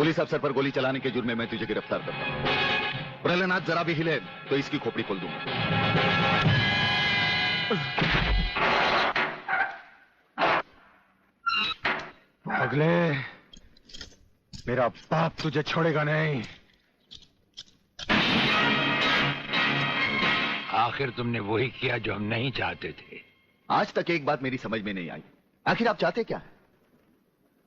Police अफसर पर गोली चलाने के जुर्म में मैं तुझे गिरफ्तार करता हूं। प्रहलाद जरा भी हिले तो इसकी खोपड़ी खोल दूंगा। अगले मेरा बाप तुझे छोड़ेगा नहीं। आखिर तुमने वही किया जो हम नहीं चाहते थे। आज तक एक बात मेरी समझ में नहीं आई, आखिर आप चाहते क्या?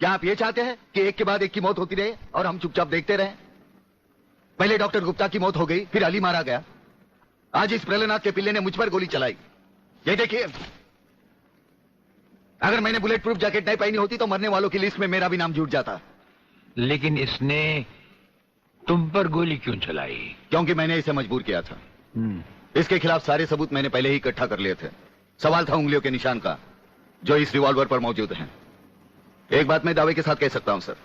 क्या आप ये चाहते हैं कि एक के बाद एक की मौत होती रहे और हम चुपचाप देखते रहें? पहले डॉक्टर गुप्ता की मौत हो गई, फिर अली मारा गया, आज इस प्रहलाद के पिल्ले ने मुझ पर गोली चलाई। ये देखिए, अगर मैंने बुलेट प्रूफ जैकेट नहीं पहनी होती तो मरने वालों की लिस्ट में मेरा भी नाम जुड़ जाता। लेकिन इसने तुम पर गोली क्यों चलाई? क्योंकि मैंने इसे मजबूर किया था। इसके खिलाफ सारे सबूत मैंने पहले ही इकट्ठा कर लिए थे। सवाल था उंगलियों के निशान का, जो इस रिवॉल्वर पर मौजूद हैं। एक बात मैं दावे के साथ कह सकता हूं सर,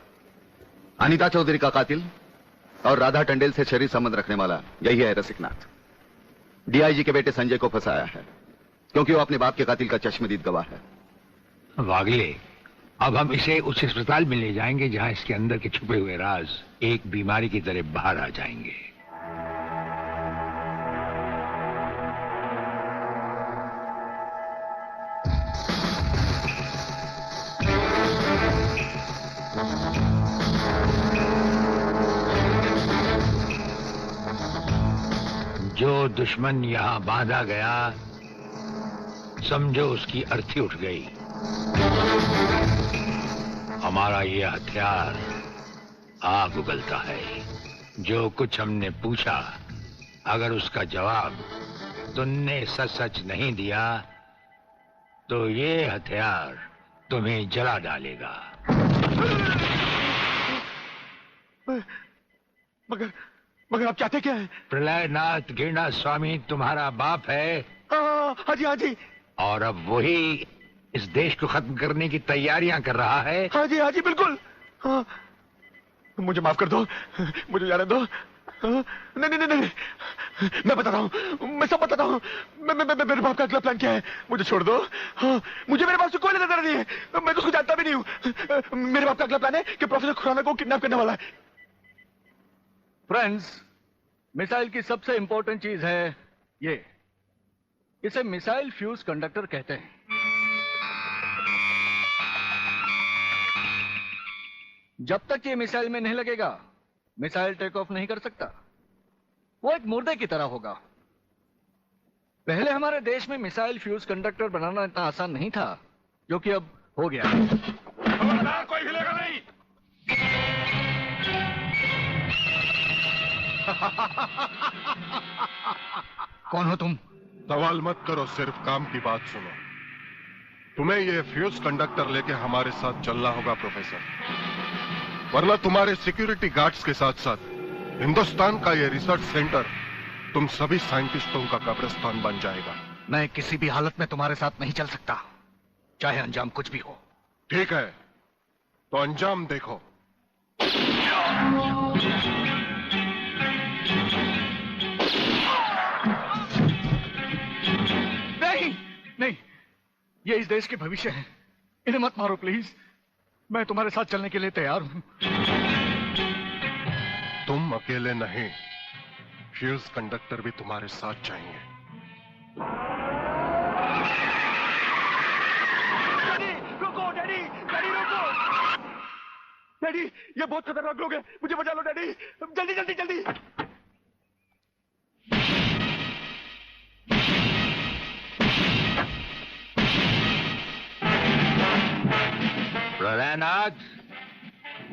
अनीता चौधरी का कातिल और राधा टंडेल से शरीर संबंध रखने वाला यही है रसिकनाथ। डीआईजी के बेटे संजय को फंसाया है, क्योंकि वो अपने बाप के कातिल का चश्मदीद गवाह है। वागले, अब हम इसे उस अस्पताल में ले जाएंगे जहां इसके अंदर के छुपे हुए राज एक बीमारी की तरह बाहर आ जाएंगे। जो दुश्मन यहां बांधा गया, समझो उसकी अर्थी उठ गई। हमारा ये हथियार आग उगलता है। जो कुछ हमने पूछा, अगर उसका जवाब तुमने सच सच नहीं दिया तो ये हथियार तुम्हें जला डालेगा। मगर आप चाहते क्या है? प्रलयनाथ गिरनाथ स्वामी तुम्हारा बाप है। हाँ जी, हाँ जी। और अब वही इस देश को खत्म करने की तैयारियां कर रहा है। हाँ जी, बिल्कुल। हाँ, मुझे माफ कर दो, मुझे जाने दो। नहीं, मैं बता रहा हूँ, मैं सब बताता हूँ। मेरे बाप का अगला प्लान क्या है, मुझे छोड़ दो। हाँ, मुझे मेरे बाप से कोई लेना देना नहीं है, मैं तो उसको जानता भी नहीं हूँ। मेरे बाप का अगला प्लान है कि प्रोफेसर खुराना को किडनैप करने वाला है। फ्रेंड्स, मिसाइल की सबसे इंपॉर्टेंट चीज है ये, इसे मिसाइल फ्यूज कंडक्टर कहते हैं। जब तक ये मिसाइल में नहीं लगेगा, मिसाइल टेक ऑफ नहीं कर सकता। वो एक मुर्दे की तरह होगा। पहले हमारे देश में मिसाइल फ्यूज कंडक्टर बनाना इतना आसान नहीं था, जो कि अब हो गया। कोई हिलेगा नहीं। कौन हो तुम? सवाल मत करो, सिर्फ काम की बात सुनो। तुम्हें ये फ्यूज कंडक्टर लेके हमारे साथ चलना होगा प्रोफेसर, वरना तुम्हारे सिक्योरिटी गार्ड्स के साथ साथ हिंदुस्तान का ये रिसर्च सेंटर तुम सभी साइंटिस्टों का कब्रिस्तान बन जाएगा। मैं किसी भी हालत में तुम्हारे साथ नहीं चल सकता, चाहे अंजाम कुछ भी हो। ठीक है, तो अंजाम देखो। नहीं, ये इस देश के भविष्य है, इन्हें मत मारो प्लीज। मैं तुम्हारे साथ चलने के लिए तैयार हूं। तुम अकेले नहीं, फ्यूज कंडक्टर भी तुम्हारे साथ चाहिए। डैडी रुको, डैडी रुको। डैडी, ये बहुत खतरनाक लोग हैं, मुझे बचा लो डैडी, जल्दी। प्रलयनाथ,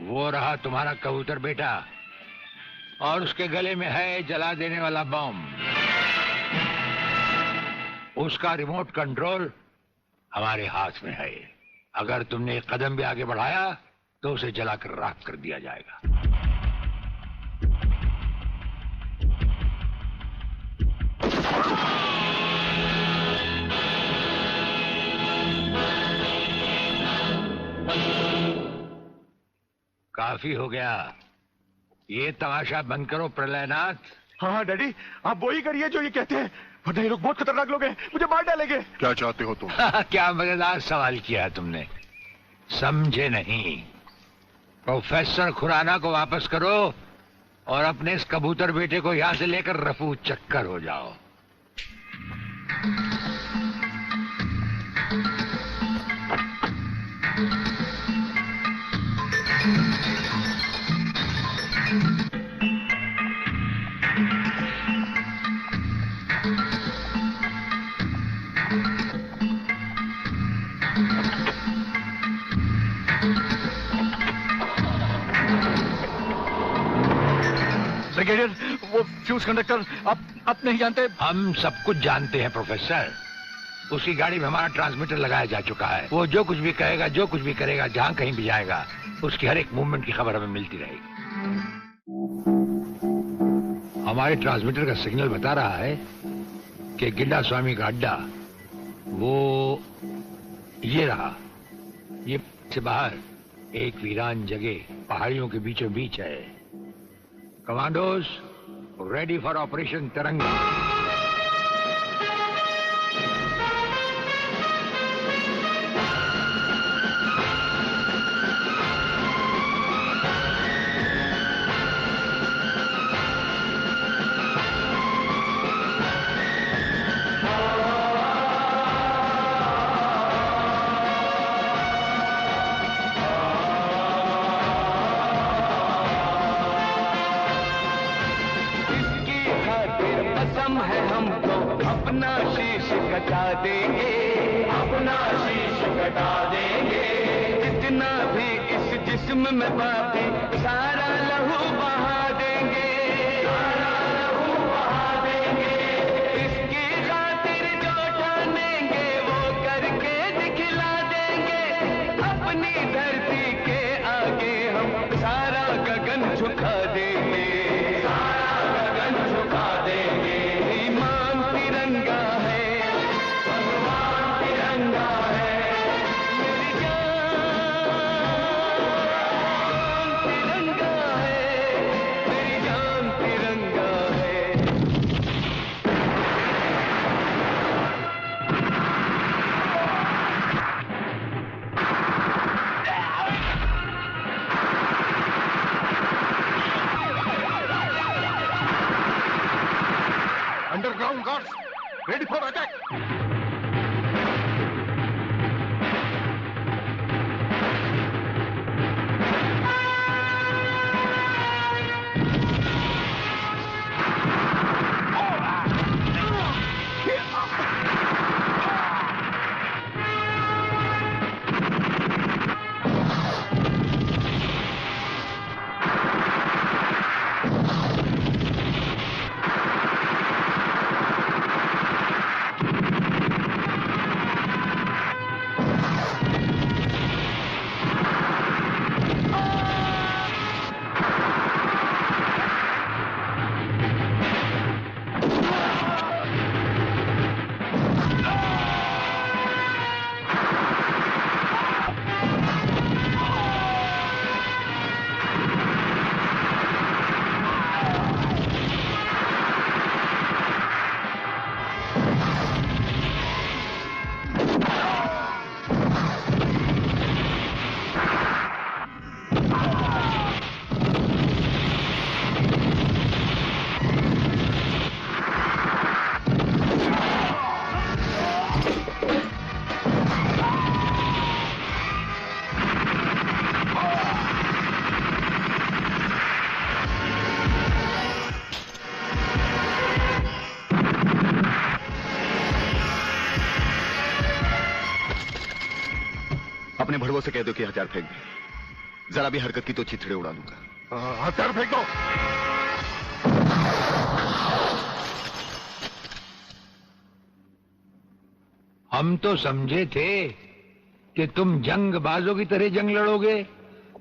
वो रहा तुम्हारा कबूतर बेटा, और उसके गले में है जला देने वाला बम। उसका रिमोट कंट्रोल हमारे हाथ में है। अगर तुमने एक कदम भी आगे बढ़ाया तो उसे जलाकर राख कर दिया जाएगा। काफी हो गया, ये तमाशा बंद करो प्रलयनाथ। हाँ डैडी, आप वो ही करिए जो ये कहते हैं, वरना ये लोग बहुत खतरनाक लोग हैं, मुझे मार डालेंगे। क्या चाहते हो तुम? क्या मजेदार सवाल किया तुमने, समझे नहीं। प्रोफेसर खुराना को वापस करो और अपने इस कबूतर बेटे को यहां से लेकर रफू चक्कर हो जाओ। ब्रिगेडियर, वो फ्यूज कंडक्टर आप नहीं जानते? हम सब कुछ जानते हैं प्रोफेसर। उसकी गाड़ी में हमारा ट्रांसमीटर लगाया जा चुका है। वो जो कुछ भी कहेगा, जो कुछ भी करेगा, जहां कहीं भी जाएगा, उसकी हर एक मूवमेंट की खबर हमें मिलती रहेगी। हमारे ट्रांसमीटर का सिग्नल बता रहा है कि गिड्डा स्वामी का अड्डा वो ये रहा। ये से बाहर एक वीरान जगह पहाड़ियों के बीचों बीच है। कमांडोज रेडी फॉर ऑपरेशन तिरंगा। अपना शीश कटा देंगे, अपना शीश कटा देंगे। जितना भी इस जिस्म में बाकी सारा लहू बहा देंगे, सारा लहू बहा देंगे। इसकी खातिर जो ठानेंगे वो करके दिखला देंगे। अपनी धरती के आगे हम सारा गगन झुका देंगे, सारा गगन झुका देंगे। तिरंगा है, भगवान तिरंगा है, मेरी जान तिरंगा है, मेरी जान तिरंगा है। Underground guards ready for attack. अपने भड़वों से कह दो कि हथियार फेंक दे। जरा भी हरकत की तो चिथड़े उड़ा दूंगा। हथियार फेंक दो। हम तो समझे थे कि तुम जंगबाजों की तरह जंग लड़ोगे,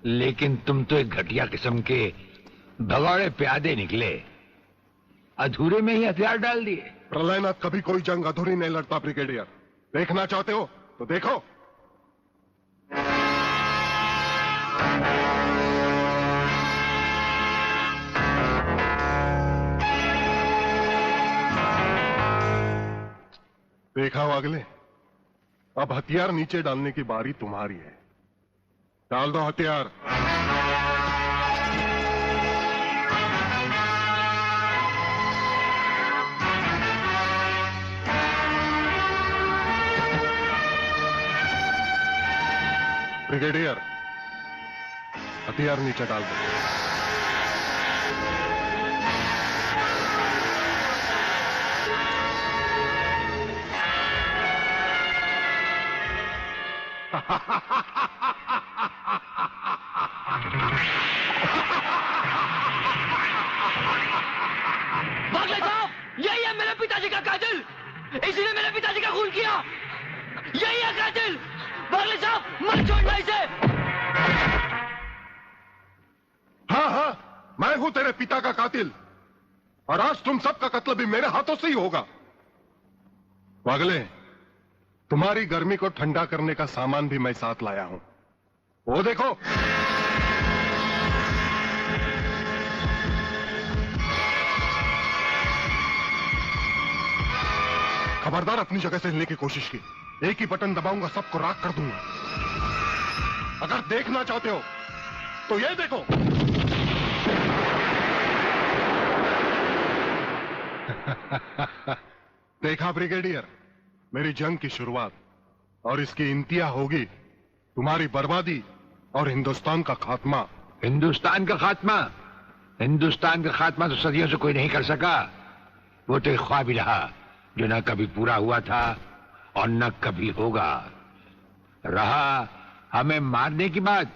लेकिन तुम तो एक घटिया किस्म के भगौड़े प्यादे निकले। अधूरे में ही हथियार डाल दिए। प्रलयनाथ कभी कोई जंग अधूरी नहीं लड़ता ब्रिगेडियर। देखना चाहते हो तो देखो। देखा वागले, अब हथियार नीचे डालने की बारी तुम्हारी है। डाल दो हथियार। ब्रिगेडियर, हथियार नीचे डाल दो। बागले साहब, यही है मेरे पिताजी का कातिल। इसी ने मेरे पिताजी का खून किया। यही है कातिल। बागले साहब, मत छोड़ना इसे। हाँ हाँ, मैं हूं तेरे पिता का कातिल, और आज तुम सबका कत्ल भी मेरे हाथों से ही होगा। वागले, तुम्हारी गर्मी को ठंडा करने का सामान भी मैं साथ लाया हूं। वो देखो। खबरदार अपनी जगह से हिलने की कोशिश की। एक ही बटन दबाऊंगा, सबको राख कर दूंगा। अगर देखना चाहते हो तो ये देखो। देखा ब्रिगेडियर, मेरी जंग की शुरुआत, और इसकी इंतहा होगी तुम्हारी बर्बादी और हिंदुस्तान का खात्मा। हिंदुस्तान का खात्मा? हिंदुस्तान का खात्मा तो सदियों से कोई नहीं कर सका। वो तो एक ख्वाब ही रहा जो न कभी पूरा हुआ था और न कभी होगा। रहा हमें मारने की बात,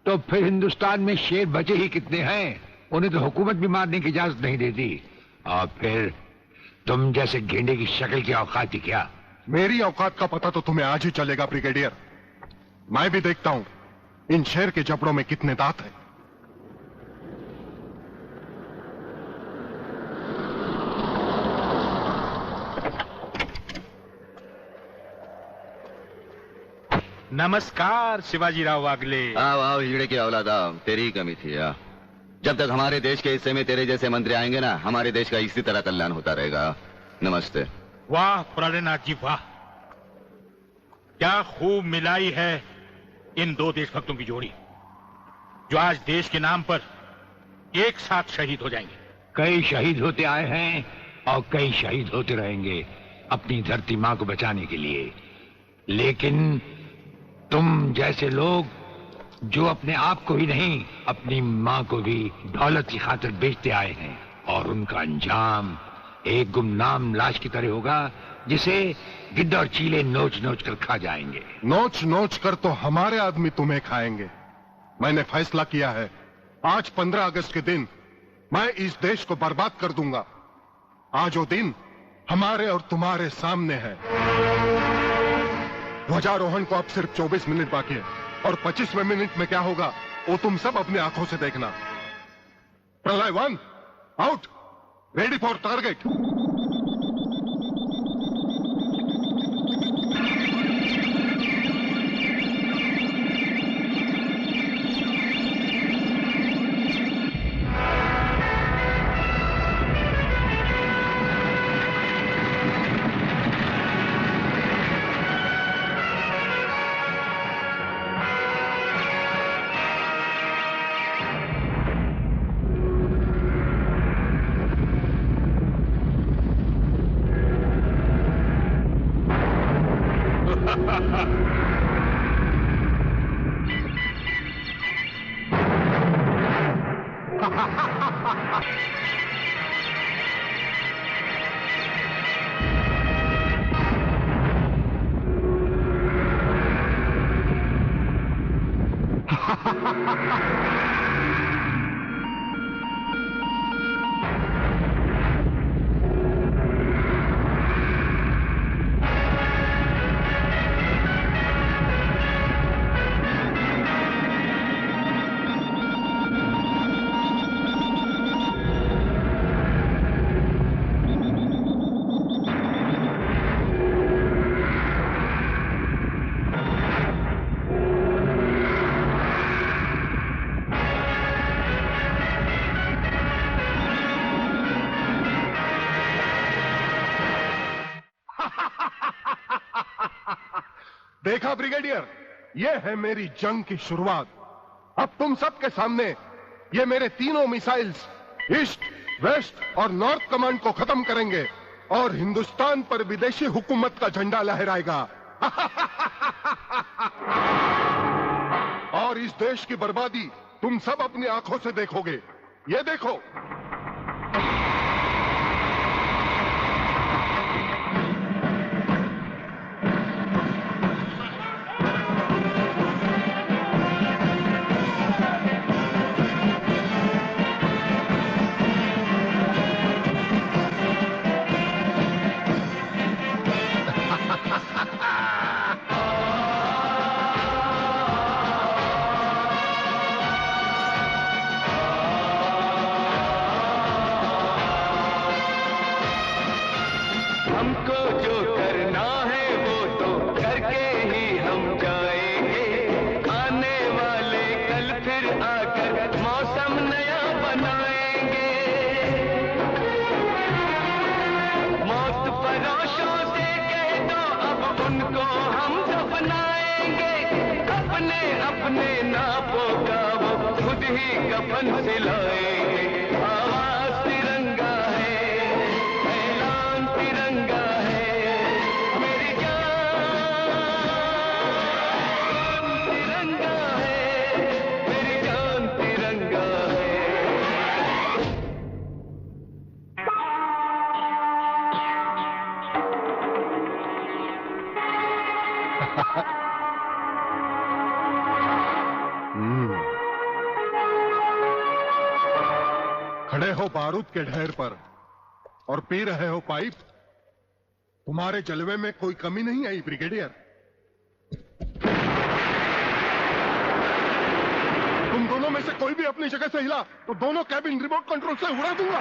तो फिर हिंदुस्तान में शेर बचे ही कितने हैं। उन्हें तो हुकूमत भी मारने की इजाजत नहीं देती। और फिर तुम जैसे गेंडे की शक्ल की औकात ही क्या? मेरी औकात का पता तो तुम्हें आज ही चलेगा ब्रिगेडियर। मैं भी देखता हूं इन शेर के जबड़ों में कितने दांत हैं। नमस्कार शिवाजीराव वागले। आओ आओ हिजड़े की औलाद आओ, तेरी ही कमी थी यार। जब तक हमारे देश के हिस्से में तेरे जैसे मंत्री आएंगे ना, हमारे देश का इसी तरह कल्याण होता रहेगा। नमस्ते। वाह प्राणनाथ जी वाह, क्या खूब मिलाई है इन दो देशभक्तों की जोड़ी, जो आज देश के नाम पर एक साथ शहीद हो जाएंगे। कई शहीद होते आए हैं और कई शहीद होते रहेंगे अपनी धरती मां को बचाने के लिए। लेकिन तुम जैसे लोग जो अपने आप को ही नहीं अपनी मां को भी दौलत की खातिर बेचते आए हैं, और उनका अंजाम एक गुमनाम लाश की तरह होगा जिसे गिद्ध और चीले नोच नोच कर खा जाएंगे। नोच नोच कर तो हमारे आदमी तुम्हें खाएंगे। मैंने फैसला किया है, आज 15 अगस्त के दिन मैं इस देश को बर्बाद कर दूंगा। आज वो दिन हमारे और तुम्हारे सामने है। ध्वजारोहण को अब सिर्फ 24 मिनट बाकी है, और 25वें मिनट में क्या होगा वो तुम सब अपनी आंखों से देखना। प्रलय 1 आउट, रेडी फॉर टारगेट। देखा ब्रिगेडियर, यह है मेरी जंग की शुरुआत, अब तुम सबके सामने ये मेरे तीनों मिसाइल्स ईस्ट, वेस्ट और नॉर्थ कमांड को खत्म करेंगे और हिंदुस्तान पर विदेशी हुकूमत का झंडा लहराएगा। और इस देश की बर्बादी तुम सब अपनी आंखों से देखोगे। ये देखो, हमको जो करना है वो तो करके ही हम जाएंगे। आने वाले कल फिर आकर मौसम नया बनाएंगे। मौत परोशों से कह दो अब उनको हम दफनाएंगे। अपने अपने नापों का वो खुद ही कफन सिलाएंगे। आवाज तिरंगा है, ऐलान तिरंगा है, मेरी जान तिरंगा है, मेरी जान तिरंगा है। खड़े हो बारूद के ढेर पर और पी रहे हो पाइप। तुम्हारे जलवे में कोई कमी नहीं आई ब्रिगेडियर। तुम दोनों में से कोई भी अपनी जगह से हिला तो दोनों कैबिन रिमोट कंट्रोल से उड़ा दूंगा।